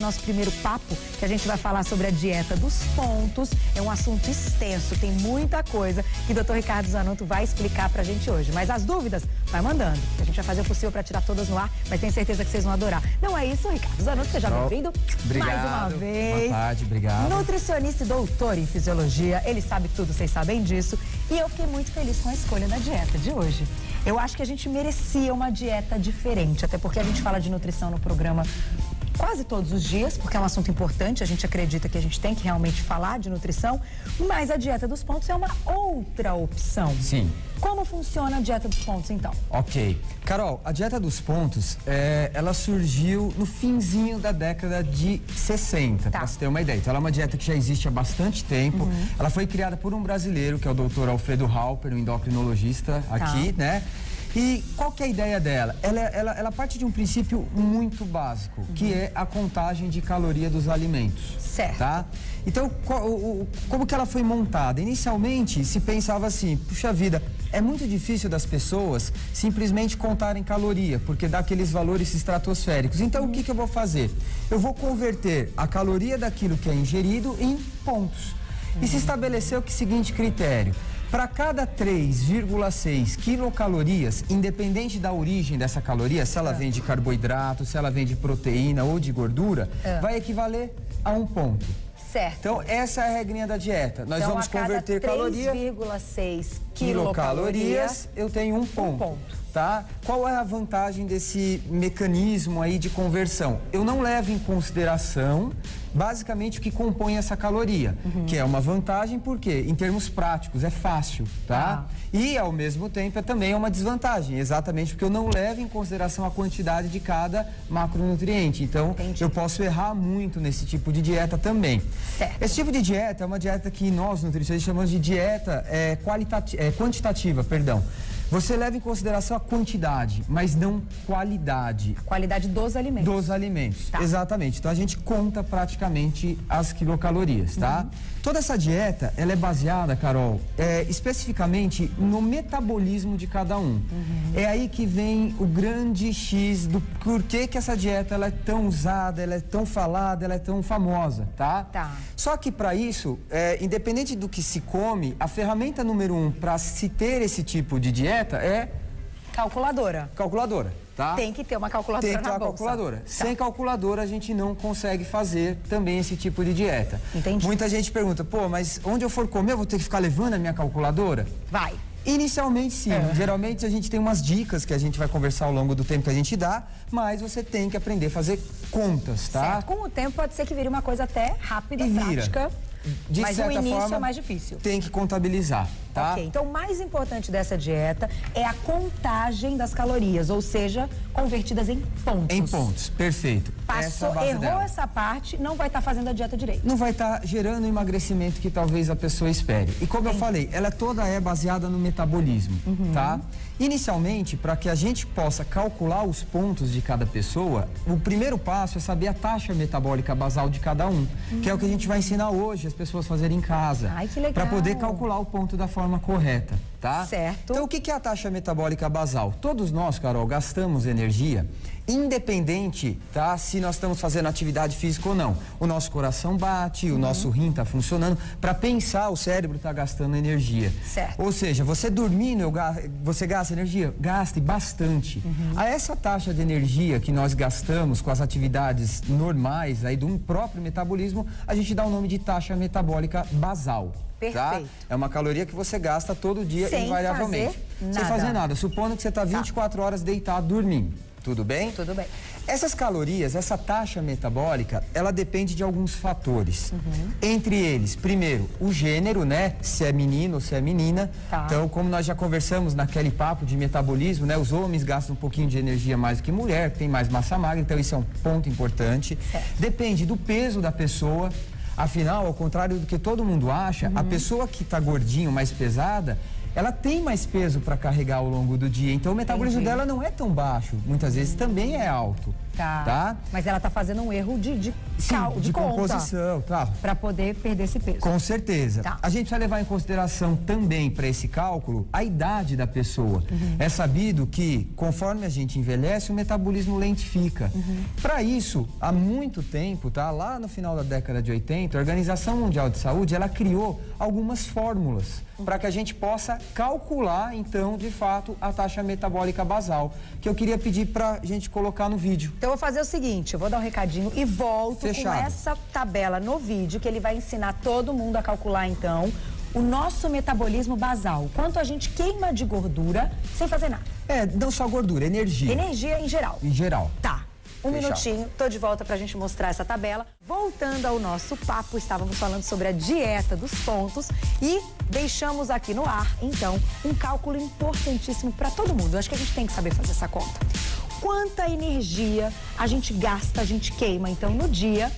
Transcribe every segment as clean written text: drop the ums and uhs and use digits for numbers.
Nosso primeiro papo, que a gente vai falar sobre a dieta dos pontos. É um assunto extenso, tem muita coisa que o Dr. Ricardo Zanotto vai explicar pra gente hoje. Mas as dúvidas, vai mandando. A gente vai fazer o possível pra tirar todas no ar, mas tenho certeza que vocês vão adorar. Não é isso, Ricardo Zanotto? Seja bem-vindo. Obrigado. Mais uma vez. Boa tarde, obrigado. Nutricionista e doutor em fisiologia, ele sabe tudo, vocês sabem disso. E eu fiquei muito feliz com a escolha da dieta de hoje. Eu acho que a gente merecia uma dieta diferente, até porque a gente fala de nutrição no programa quase todos os dias, porque é um assunto importante, a gente acredita que a gente tem que realmente falar de nutrição, mas a dieta dos pontos é uma outra opção. Sim. Como funciona a dieta dos pontos, então? Ok. Carol, a dieta dos pontos, ela surgiu no finzinho da década de 60, para você ter uma ideia. Então, ela é uma dieta que já existe há bastante tempo. Ela foi criada por um brasileiro, que é o Dr. Alfredo Halper, um endocrinologista aqui, né? E qual que é a ideia dela? Ela parte de um princípio muito básico, que é a contagem de caloria dos alimentos. Certo. Tá? Então, como que ela foi montada? Inicialmente, se pensava assim, puxa vida, é muito difícil das pessoas simplesmente contarem caloria, porque dá aqueles valores estratosféricos. Então, o que eu vou fazer? Eu vou converter a caloria daquilo que é ingerido em pontos. E se estabeleceu que seguinte critério: para cada 3,6 quilocalorias, independente da origem dessa caloria, se ela vem de carboidrato, se ela vem de proteína ou de gordura, vai equivaler a um ponto. Certo. Então, essa é a regrinha da dieta. Nós vamos converter caloria... 3,6 quilocalorias, eu tenho um ponto. Tá? Qual é a vantagem desse mecanismo aí de conversão? Eu não levo em consideração basicamente o que compõe essa caloria, que é uma vantagem porque, em termos práticos, é fácil, tá? E, ao mesmo tempo, também é uma desvantagem, exatamente porque eu não levo em consideração a quantidade de cada macronutriente. Então, eu posso errar muito nesse tipo de dieta também. Certo. Esse tipo de dieta é uma dieta que nós, nutricionistas, chamamos de dieta quantitativa, perdão. Você leva em consideração a quantidade, mas não qualidade. Qualidade dos alimentos. Dos alimentos, exatamente. Então, a gente conta praticamente as quilocalorias, tá? Toda essa dieta, ela é baseada, Carol, especificamente no metabolismo de cada um. É aí que vem o grande X do porquê que essa dieta ela é tão usada, ela é tão falada, ela é tão famosa, tá? Só que para isso, independente do que se come, a ferramenta número 1 para se ter esse tipo de dieta é... Calculadora. Calculadora, tá? Tem que ter uma calculadora na bolsa. Tem que ter uma calculadora. Sem calculadora, a gente não consegue fazer também esse tipo de dieta. Entendi. Muita gente pergunta, pô, mas onde eu for comer, eu vou ter que ficar levando a minha calculadora? Vai. Inicialmente, sim. Geralmente, a gente tem umas dicas que a gente vai conversar ao longo do tempo que a gente dá, mas você tem que aprender a fazer contas, tá? Certo. Com o tempo, pode ser que vire uma coisa até rápida, prática. Mas o início forma, é mais difícil. Tem que contabilizar, tá? Ok, então o mais importante dessa dieta é a contagem das calorias, ou seja, convertidas em pontos. Em pontos, perfeito. Errou essa parte, não vai estar fazendo a dieta direito. Não vai estar gerando o emagrecimento que talvez a pessoa espere. E como eu falei, ela toda é baseada no metabolismo, tá? Inicialmente, para que a gente possa calcular os pontos de cada pessoa, o primeiro passo é saber a taxa metabólica basal de cada um, que é o que a gente vai ensinar hoje as pessoas fazerem em casa. Ai, que legal. Para poder calcular o ponto da forma correta, tá? Certo. Então, o que é a taxa metabólica basal? Todos nós, Carol, gastamos energia, independente, tá? Se nós estamos fazendo atividade física ou não. O nosso coração bate, o nosso rim está funcionando. Para pensar, o cérebro está gastando energia. Certo. Ou seja, você dormindo, você gasta energia? Gaste bastante. A essa taxa de energia que nós gastamos com as atividades normais aí do próprio metabolismo, a gente dá o nome de taxa metabólica basal. Perfeito. Tá? É uma caloria que você gasta todo dia, invariavelmente. Sem fazer nada. Supondo que você está 24 horas deitado dormindo. Tudo bem? Tudo bem. Essas calorias, essa taxa metabólica, ela depende de alguns fatores. Entre eles, primeiro, o gênero, né? Se é menino ou se é menina. Então, como nós já conversamos naquele papo de metabolismo, né? Os homens gastam um pouquinho de energia mais do que mulher, tem mais massa magra, então isso é um ponto importante. Depende do peso da pessoa. Afinal, ao contrário do que todo mundo acha, a pessoa que está gordinho, mais pesada, ela tem mais peso para carregar ao longo do dia. Então, o metabolismo dela não é tão baixo. Muitas vezes também é alto. Tá. Tá? Mas ela tá fazendo um erro de composição, tá? Para poder perder esse peso. Com certeza. Tá. A gente precisa levar em consideração também para esse cálculo a idade da pessoa. É sabido que conforme a gente envelhece, o metabolismo lentifica. Para isso, há muito tempo, tá? Lá no final da década de 80, a Organização Mundial de Saúde, ela criou algumas fórmulas para que a gente possa calcular, então, de fato, a taxa metabólica basal, que eu queria pedir para a gente colocar no vídeo. Então eu vou fazer o seguinte, eu vou dar um recadinho e volto Fechado. com essa tabela no vídeo, que ele vai ensinar todo mundo a calcular, então, o nosso metabolismo basal. Quanto a gente queima de gordura sem fazer nada. Não só gordura, energia. Energia em geral. Em geral. Tá. Um Fechado. minutinho, tô de volta pra gente mostrar essa tabela. Voltando ao nosso papo, estávamos falando sobre a dieta dos pontos e deixamos aqui no ar, então, um cálculo importantíssimo para todo mundo. Eu acho que a gente tem que saber fazer essa conta. Quanta energia a gente gasta, a gente queima, então, no dia,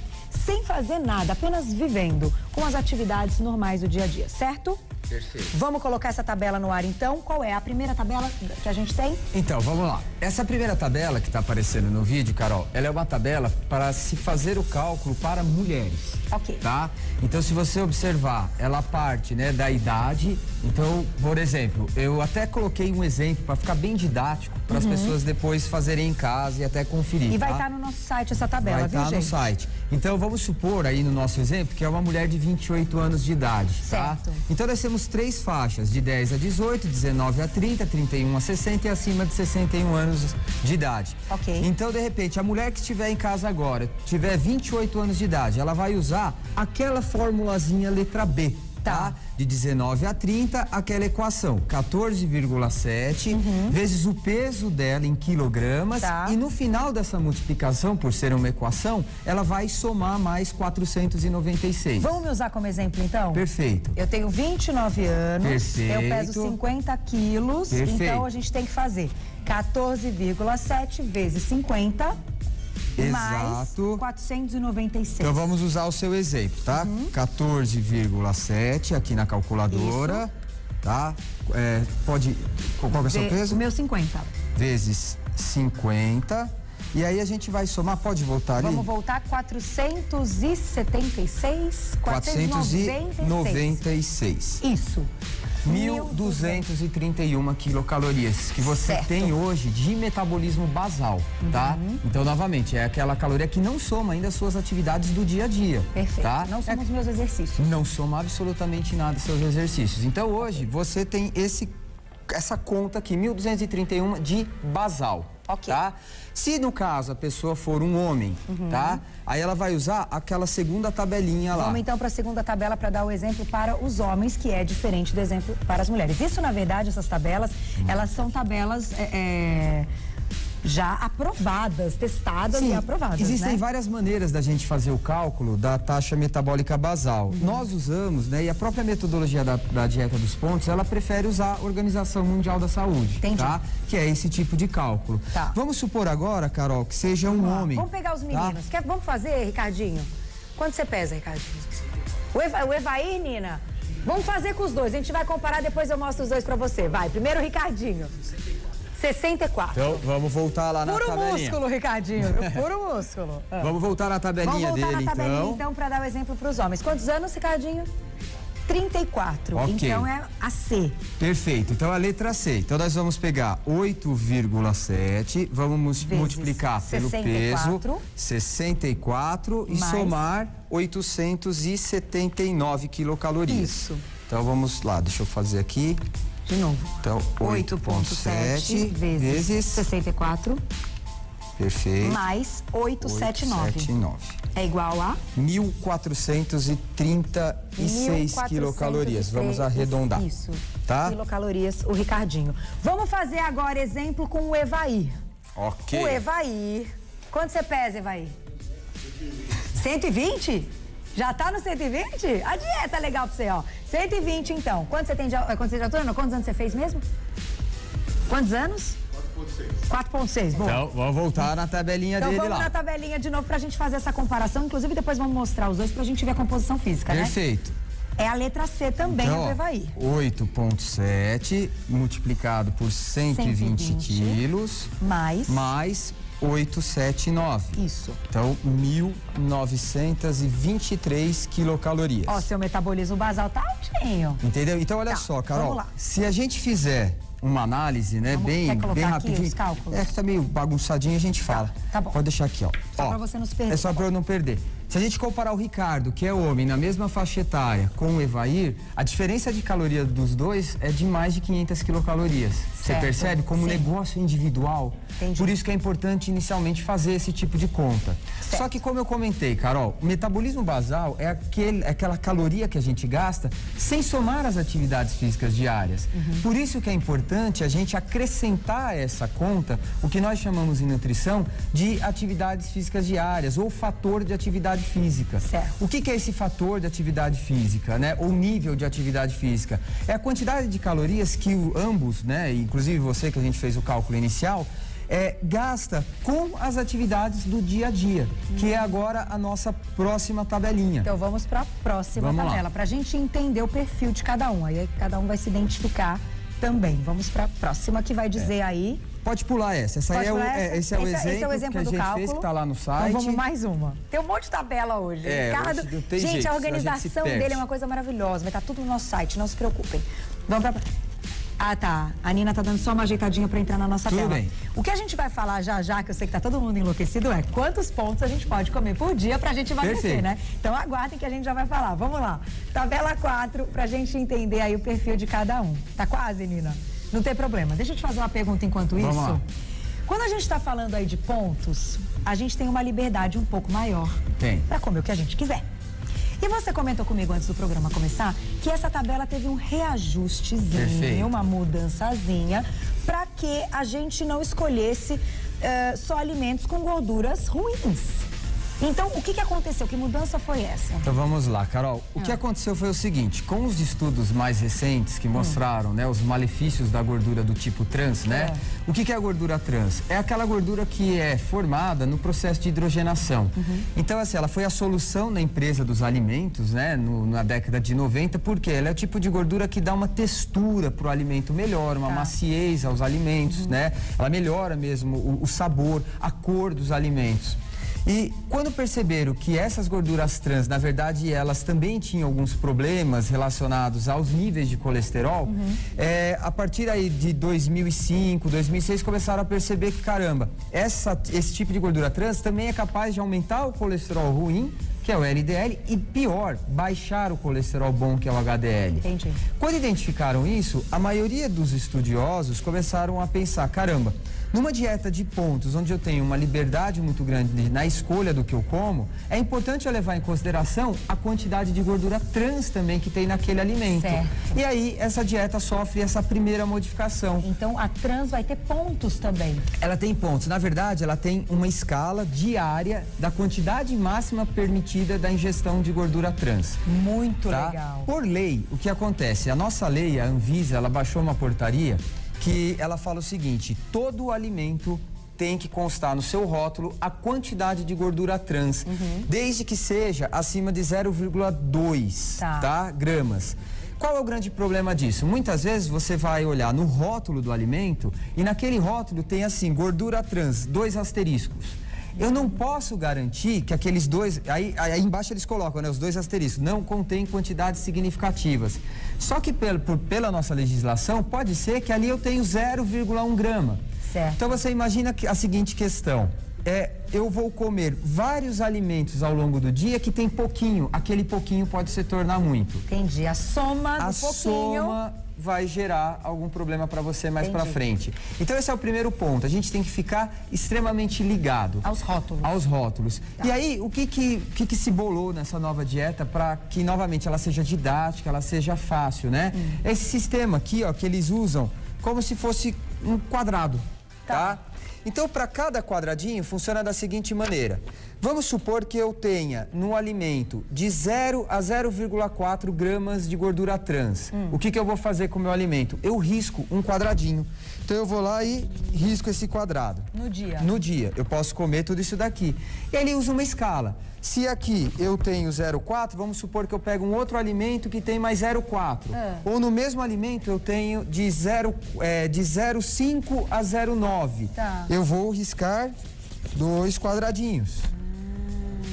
sem fazer nada, apenas vivendo com as atividades normais do dia a dia, certo? Perfeito. Vamos colocar essa tabela no ar, então. Qual é a primeira tabela que a gente tem? Então, vamos lá. Essa primeira tabela que está aparecendo no vídeo, Carol, ela é uma tabela para se fazer o cálculo para mulheres. Ok. Tá? Então, se você observar, ela parte, né, da idade. Então, por exemplo, eu até coloquei um exemplo para ficar bem didático, para as pessoas depois fazerem em casa e até conferir. E vai tá? estar no nosso site essa tabela, Vai viu, estar no gente? site. Então, vamos supor aí no nosso exemplo que é uma mulher de 28 anos de idade, tá? Certo. Então, nós temos 3 faixas, de 10 a 18, 19 a 30, 31 a 60 e acima de 61 anos de idade. Ok. Então, de repente, a mulher que estiver em casa agora, tiver 28 anos de idade, ela vai usar aquela formulazinha letra B. Tá? De 19 a 30, aquela equação, 14,7 vezes o peso dela em quilogramas. Tá. E no final dessa multiplicação, por ser uma equação, ela vai somar mais 496. Vamos me usar como exemplo, então? Perfeito. Eu tenho 29 anos, Perfeito. eu peso 50 quilos, Perfeito. então a gente tem que fazer 14,7 vezes 50 mais Exato. 496. Então vamos usar o seu exemplo, tá? 14,7 aqui na calculadora, tá? Qual que é o seu peso? O meu 50. Vezes 50. E aí a gente vai somar, pode voltar ali? Vamos voltar 476, 496. Isso. 1.231 quilocalorias que você Certo. tem hoje de metabolismo basal, tá? Então, novamente, é aquela caloria que não soma ainda as suas atividades do dia a dia. Perfeito. Tá? Não são os meus exercícios. Não soma absolutamente nada seus exercícios. Então, hoje, você tem essa conta aqui, 1.231 de basal. Ok. Tá? Se no caso a pessoa for um homem, tá? Aí ela vai usar aquela segunda tabelinha lá. Vamos então para a segunda tabela para dar o exemplo para os homens, que é diferente do exemplo para as mulheres. Isso, na verdade, essas tabelas, elas são tabelas já aprovadas, testadas e aprovadas, existem né? várias maneiras da gente fazer o cálculo da taxa metabólica basal. Nós usamos, né, e a própria metodologia da dieta dos pontos, ela prefere usar a Organização Mundial da Saúde, Entendi. tá? Que é esse tipo de cálculo. Tá. Vamos supor agora, Carol, que seja um homem. Vamos pegar os meninos. Vamos fazer, Ricardinho? Quanto você pesa, Ricardinho? O Evair, Nina? Vamos fazer com os dois. A gente vai comparar, depois eu mostro os dois pra você. Vai, primeiro o Ricardinho. 64. Então, vamos voltar lá na Puro tabelinha. músculo, Ricardinho. Puro músculo. Vamos voltar na tabelinha Vamos voltar dele, na tabelinha, então. então, para dar o exemplo para os homens. Quantos anos, Ricardinho? 34. Ok. Então, é a C. Perfeito. Então, a letra C. Então, nós vamos pegar 8,7, vamos Vezes multiplicar pelo 64. peso, 64, e Mais. somar 879 quilocalorias. Isso. Então, vamos lá. Deixa eu fazer aqui. De novo. Então, 8,7 vezes 64 Perfeito. mais 879. 879. É igual a 1.436 quilocalorias. Vamos arredondar. Isso. Tá? Quilocalorias, o Ricardinho. Vamos fazer agora exemplo com o Evair. Ok. O Evair. Quanto você pesa, Evair? 120? Já tá no 120? A dieta é legal pra você, ó. 120, então. Quanto você tem de altura? Não, quantos anos você fez mesmo? Quantos anos? 4,6. Boa. Então, vamos voltar na tabelinha Então dele vamos lá. na tabelinha de novo pra gente fazer essa comparação. Inclusive, depois vamos mostrar os dois pra gente ver a composição física, Perfeito. né? É a letra C também, Então, do Evair. 8,7 multiplicado por 120 quilos, mais mais 879. Isso. Então, 1.923 quilocalorias. Ó, seu metabolismo basal tá altinho. Entendeu? Então, olha Tá, só, Carol. vamos lá. Se a gente fizer uma análise, né, quer colocar bem aqui rapidinho. os cálculos? É que tá meio bagunçadinho, a gente fala. Tá bom. Pode deixar aqui, ó. Só Ó, pra você não se perder. É só pra eu não perder. Se a gente comparar o Ricardo, que é homem, na mesma faixa etária, com o Evair, a diferença de caloria dos dois é de mais de 500 quilocalorias. Você Certo. percebe? Como Sim. negócio individual. Entendi. Por isso que é importante inicialmente fazer esse tipo de conta. Certo. Só que como eu comentei, Carol, o metabolismo basal é aquela caloria que a gente gasta sem somar as atividades físicas diárias. Por isso que é importante a gente acrescentar a essa conta o que nós chamamos em nutrição de atividades físicas diárias ou fator de atividade física. Certo. O que é esse fator de atividade física, né? Ou nível de atividade física? É a quantidade de calorias que ambos, né? Inclusive você que a gente fez o cálculo inicial, gasta com as atividades do dia a dia, que é agora a nossa próxima tabelinha. Então vamos para a próxima Vamos lá. tabela, para a gente entender o perfil de cada um. Aí cada um vai se identificar também. Vamos para a próxima, que vai dizer aí... Pode pular essa. Esse Pode é o pular essa? esse é o Esse é o exemplo que a do gente cálculo. fez, que está lá no site. Então vamos mais uma. Tem um monte de tabela hoje. Ricardo, hoje não tem gente, jeito, a senão a gente se organização perde. dele é uma coisa maravilhosa. Vai estar tudo no nosso site, não se preocupem. Vamos para... Ah, tá. A Nina tá dando só uma ajeitadinha para entrar na nossa Tudo tela. bem. O que a gente vai falar já, que eu sei que tá todo mundo enlouquecido, é quantos pontos a gente pode comer por dia pra gente emagrecer, Perfeito. né? Então aguardem que a gente já vai falar. Vamos lá. Tabela 4, pra gente entender aí o perfil de cada um. Tá quase, Nina? Não tem problema. Deixa eu te fazer uma pergunta enquanto Vamos isso. lá. Quando a gente está falando aí de pontos, a gente tem uma liberdade um pouco maior Tem. para comer o que a gente quiser. E você comentou comigo antes do programa começar que essa tabela teve um reajustezinho, Perfeito. uma mudançazinha, para que a gente não escolhesse só alimentos com gorduras ruins. Então, o que aconteceu? Que mudança foi essa? Então vamos lá, Carol. O que aconteceu foi o seguinte, com os estudos mais recentes que mostraram, né, os malefícios da gordura do tipo trans, né? O que é a gordura trans? É aquela gordura que é formada no processo de hidrogenação. Então, assim, ela foi a solução da empresa dos alimentos, né, na década de 90, porque ela é o tipo de gordura que dá uma textura para o alimento melhor, uma maciez aos alimentos, né? Ela melhora mesmo o sabor, a cor dos alimentos. E quando perceberam que essas gorduras trans, na verdade, elas também tinham alguns problemas relacionados aos níveis de colesterol, a partir aí de 2005, 2006, começaram a perceber que, caramba, esse tipo de gordura trans também é capaz de aumentar o colesterol ruim, que é o LDL, e pior, baixar o colesterol bom, que é o HDL. Entendi. Quando identificaram isso, a maioria dos estudiosos começaram a pensar, caramba, numa dieta de pontos, onde eu tenho uma liberdade muito grande na escolha do que eu como, é importante eu levar em consideração a quantidade de gordura trans também que tem naquele alimento. Certo. E aí, essa dieta sofre essa primeira modificação. Então, a trans vai ter pontos também. Ela tem pontos. Na verdade, ela tem uma escala diária da quantidade máxima permitida da ingestão de gordura trans. Muito Tá? legal. Por lei, o que acontece? A nossa lei, a Anvisa, ela baixou uma portaria que ela fala o seguinte: todo alimento tem que constar no seu rótulo a quantidade de gordura trans, desde que seja acima de 0,2 gramas. Qual é o grande problema disso? Muitas vezes você vai olhar no rótulo do alimento e naquele rótulo tem assim, gordura trans, 2 asteriscos. Eu não posso garantir que aqueles dois, aí embaixo eles colocam, né, os 2 asteriscos, não contém quantidades significativas. Só que pela nossa legislação, pode ser que ali eu tenho 0,1 grama. Certo. Então você imagina a seguinte questão, eu vou comer vários alimentos ao longo do dia que tem pouquinho, aquele pouquinho pode se tornar muito. Entendi. A soma do pouquinho... soma vai gerar algum problema para você mais para frente. Então esse é o primeiro ponto. A gente tem que ficar extremamente ligado aos rótulos. Aos rótulos. Tá. E aí, o que se bolou nessa nova dieta para que novamente ela seja didática, ela seja fácil, né? Esse sistema aqui, ó, que eles usam como se fosse um quadrado, tá? Então, para cada quadradinho, funciona da seguinte maneira. Vamos supor que eu tenha no alimento de 0 a 0,4 gramas de gordura trans. O que eu vou fazer com o meu alimento? Eu risco um quadradinho. Então, eu vou lá e risco esse quadrado. No dia? No dia. Eu posso comer tudo isso daqui. E ele usa uma escala. Se aqui eu tenho 0,4, vamos supor que eu pego um outro alimento que tem mais 0,4. Ou no mesmo alimento eu tenho de 0,5 a 0,9. Tá. Eu vou riscar 2 quadradinhos.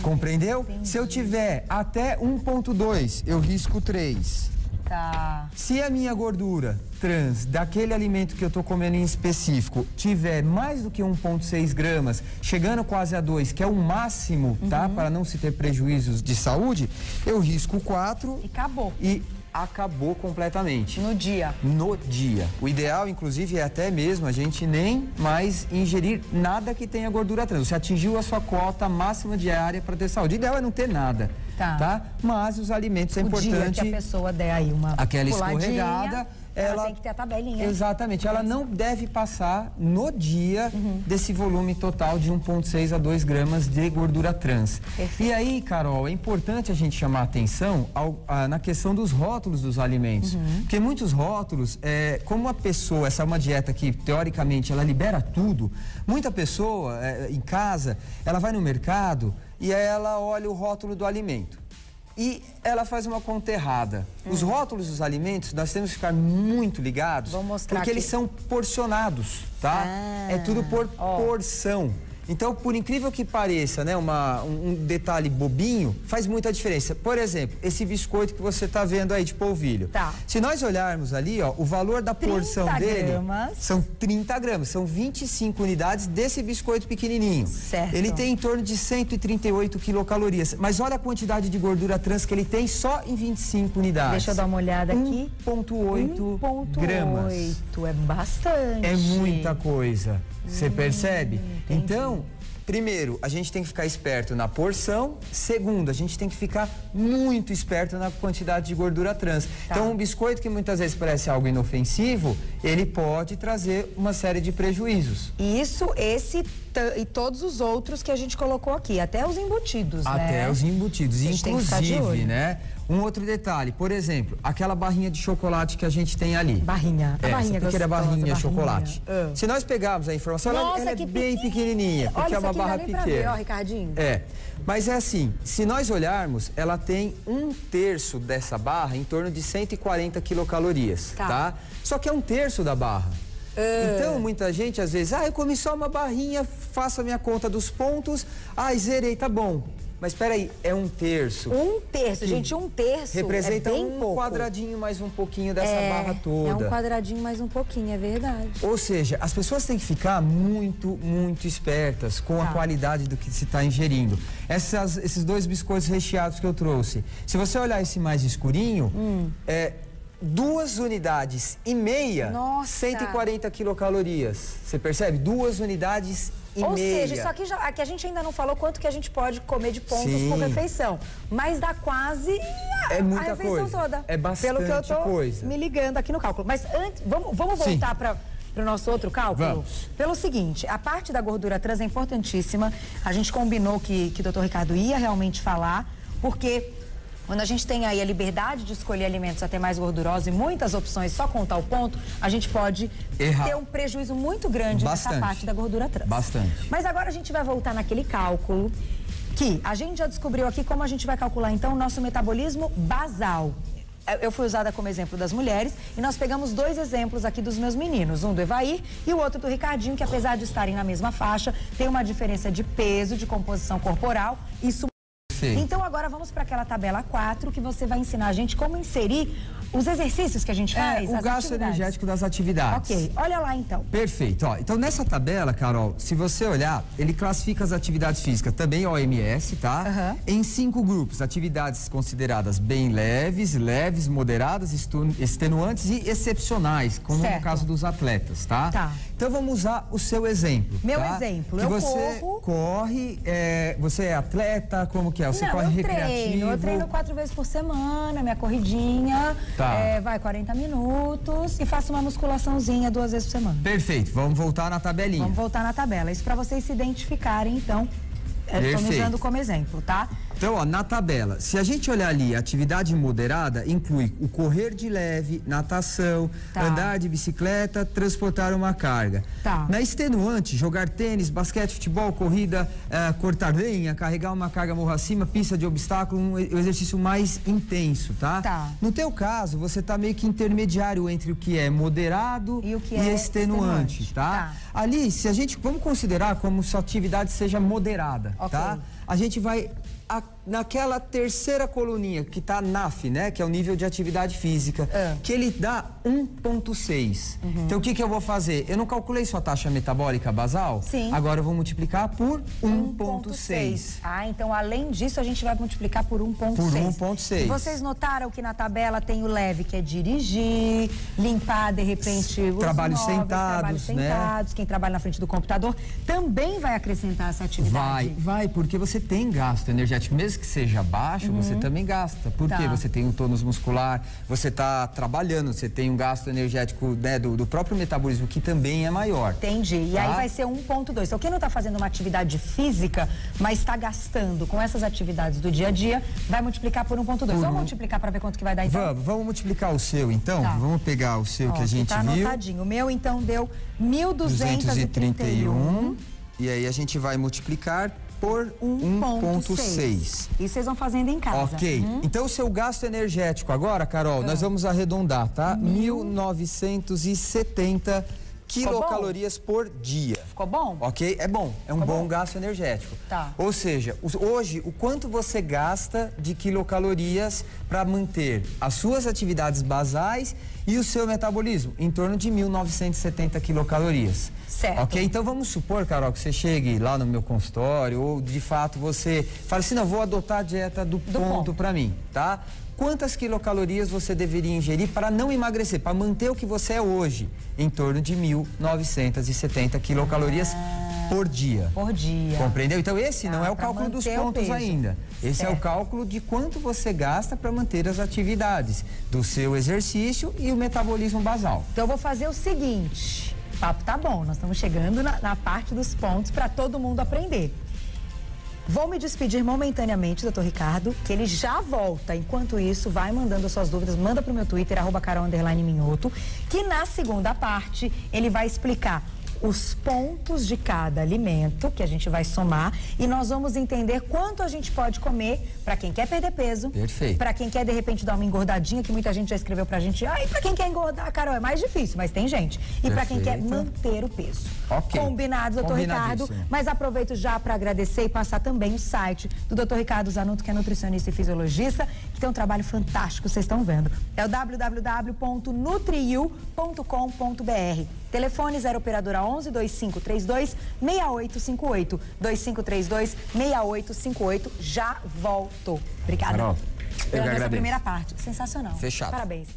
Compreendeu? Entendi. Se eu tiver até 1,2, eu risco 3. Tá. Se a minha gordura trans daquele alimento que eu estou comendo em específico tiver mais do que 1,6 gramas, chegando quase a 2, que é o máximo, tá? Para não se ter prejuízos de saúde, eu risco 4. E acabou. E acabou completamente. No dia. No dia. O ideal, inclusive, é até mesmo a gente nem mais ingerir nada que tenha gordura trans. Você atingiu a sua cota máxima diária para ter saúde. O ideal é não ter nada, tá? Mas os alimentos é importante. O dia que a pessoa der aí uma aquela puladinha, escorregada, ela tem que ter a tabelinha. Exatamente. Ela não deve passar no dia desse volume total de 1,6 a 2 gramas de gordura trans. Perfeito. E aí, Carol, é importante a gente chamar a atenção na questão dos rótulos dos alimentos. Porque muitos rótulos, como a pessoa, essa é uma dieta que, teoricamente, ela libera tudo, muita pessoa, em casa, ela vai no mercado e aí ela olha o rótulo do alimento. E ela faz uma conta errada. Os rótulos dos alimentos, nós temos que ficar muito ligados. Vou mostrar porque aqui. Eles são porcionados, tá? É tudo por porção. Então, por incrível que pareça, né, um detalhe bobinho faz muita diferença. Por exemplo, esse biscoito que você está vendo aí de polvilho. Tá. Se nós olharmos ali, ó, o valor da porção 30 dele gramas. são 30 gramas, são 25 unidades desse biscoito pequenininho. Certo. Ele tem em torno de 138 quilocalorias. Mas olha a quantidade de gordura trans que ele tem só em 25 unidades. Deixa eu dar uma olhada aqui. 1,8 gramas. 1,8 é bastante. É muita coisa. Você percebe? Entendi. Então, primeiro, a gente tem que ficar esperto na porção. Segundo, a gente tem que ficar muito esperto na quantidade de gordura trans. Então, um biscoito que muitas vezes parece algo inofensivo, ele pode trazer uma série de prejuízos. Isso, esse e todos os outros que a gente colocou aqui, até os embutidos, né? Até os embutidos. A gente tem que ficar de Inclusive, olho. né? Um outro detalhe, por exemplo, aquela barrinha de chocolate que a gente tem ali. Barrinha. A barrinha essa pequena gostosa, barrinha de chocolate. Ah. Se nós pegarmos a informação, Nossa, ela é que bem pequenininha, porque Olha, é isso uma aqui barra não dá nem pra ver, pequena. ó, Ricardinho. Mas é assim, se nós olharmos, ela tem 1/3 dessa barra, em torno de 140 quilocalorias, tá? Só que é 1/3 da barra. Então, muita gente, às vezes, eu comi só uma barrinha, faço a minha conta dos pontos, zerei, tá bom. Mas espera aí, é 1/3. 1/3, gente, 1/3 representa é bem um pouco. quadradinho mais um pouquinho dessa barra toda. É um quadradinho mais um pouquinho, é verdade. Ou seja, as pessoas têm que ficar muito, muito espertas com a qualidade do que se está ingerindo. Esses 2 biscoitos recheados que eu trouxe, se você olhar esse mais escurinho, 2 unidades e meia, Nossa. 140 quilocalorias. Você percebe? 2 unidades e Ou meia. seja, isso aqui a gente ainda não falou quanto que a gente pode comer de pontos Sim. por refeição. Mas dá quase É muita a refeição coisa. toda. É bastante Pelo que eu tô coisa. me ligando aqui no cálculo. Mas antes, vamos voltar para o nosso outro cálculo? Vamos. Pelo seguinte, a parte da gordura trans é importantíssima. A gente combinou que o doutor Ricardo ia realmente falar, porque quando a gente tem aí a liberdade de escolher alimentos até mais gordurosos e muitas opções só com tal ponto, a gente pode ter um prejuízo muito grande nessa parte da gordura trans. Bastante. Mas agora a gente vai voltar naquele cálculo que a gente já descobriu aqui como a gente vai calcular então o nosso metabolismo basal. Eu fui usada como exemplo das mulheres e nós pegamos 2 exemplos aqui dos meus meninos, um do Evair e o outro do Ricardinho, que apesar de estarem na mesma faixa, tem uma diferença de peso, de composição corporal, isso. Então agora vamos para aquela tabela 4 que você vai ensinar a gente como inserir os exercícios que a gente faz, o gasto energético das atividades. Ok, olha lá então. Perfeito. Então nessa tabela, Carol, se você olhar, ele classifica as atividades físicas, também OMS, tá? Em 5 grupos. Atividades consideradas bem leves, moderadas, extenuantes e excepcionais, como no caso dos atletas, tá? Então vamos usar o seu exemplo. Meu exemplo, que você corre, você é atleta, como que é? Você corre recreativo? Eu treino 4 vezes por semana, minha corridinha, vai 40 minutos e faço uma musculaçãozinha 2 vezes por semana. Perfeito, vamos voltar na tabelinha. Vamos voltar na tabela, isso para vocês se identificarem então Estamos usando como exemplo, tá? Então, ó, na tabela, se a gente olhar ali, atividade moderada inclui o correr de leve, natação, andar de bicicleta, transportar uma carga. Na extenuante, jogar tênis, basquete, futebol, corrida, cortar lenha, carregar uma carga morro acima, pista de obstáculo, um exercício mais intenso, tá? No teu caso, você tá meio que intermediário entre o que é moderado e extenuante, tá? Ali, se a gente, vamos considerar como se a atividade seja moderada, tá? A gente vai naquela terceira coluninha que tá NAF, né? Que é o nível de atividade física, que ele dá 1,6. Então, o que eu vou fazer? Eu não calculei sua taxa metabólica basal? Sim. Agora eu vou multiplicar por 1,6. Então, além disso, a gente vai multiplicar por 1,6. Por 1,6. Vocês notaram que na tabela tem o leve, que é dirigir, limpar, de repente, os trabalhos móveis, sentados, né? Quem trabalha na frente do computador também vai acrescentar essa atividade. Vai, porque você tem gasto energético. Mesmo que seja baixo, você também gasta. Porque você tem um tônus muscular, você está trabalhando, você tem um gasto energético, né, do próprio metabolismo, que também é maior. Entendi. E aí vai ser 1,2. Então, quem não está fazendo uma atividade física, mas está gastando com essas atividades do dia a dia, vai multiplicar por 1,2. Vamos multiplicar para ver quanto que vai dar, então? Vamos multiplicar o seu, então. Vamos pegar o seu que a gente viu. Tá anotadinho. O meu, então, deu 1.231. E aí a gente vai multiplicar por 1,6. E vocês vão fazendo em casa. Ok. Então, o seu gasto energético agora, Carol, nós vamos arredondar, tá? 1.970 quilocalorias por dia. Ficou bom? Ok? É bom. É um bom gasto energético. Ou seja, hoje, o quanto você gasta de quilocalorias para manter as suas atividades basais e o seu metabolismo? Em torno de 1.970 quilocalorias. Certo. Ok? Então vamos supor, Carol, que você chegue lá no meu consultório ou de fato você fala assim, não, vou adotar a dieta do ponto para mim, tá? Quantas quilocalorias você deveria ingerir para não emagrecer, para manter o que você é hoje? Em torno de 1.970 quilocalorias por dia. Por dia. Compreendeu? Então esse não é o cálculo dos pontos ainda. Esse é o cálculo de quanto você gasta para manter as atividades do seu exercício e o metabolismo basal. Então eu vou fazer o seguinte, o papo tá bom, nós estamos chegando na parte dos pontos para todo mundo aprender. Vou me despedir momentaneamente, doutor Ricardo, que ele já volta. Enquanto isso, vai mandando as suas dúvidas, manda pro meu Twitter, @Carol_Minhoto, que na segunda parte ele vai explicar os pontos de cada alimento que a gente vai somar e nós vamos entender quanto a gente pode comer para quem quer perder peso. Perfeito. Para quem quer de repente dar uma engordadinha, que muita gente já escreveu pra gente. E para quem quer engordar, Carol, é mais difícil, mas tem gente. E para quem quer manter o peso. Ok. Combinado, doutor Ricardo. Mas aproveito já para agradecer e passar também o site do doutor Ricardo Zanotto, que é nutricionista e fisiologista, que tem um trabalho fantástico, vocês estão vendo. É o www.nutriu.com.br. Telefone 0 operadora 11 2532 6858. 2532 6858. Já volto. Obrigada. Carol, pela nossa primeira parte. Sensacional. Fechado. Parabéns.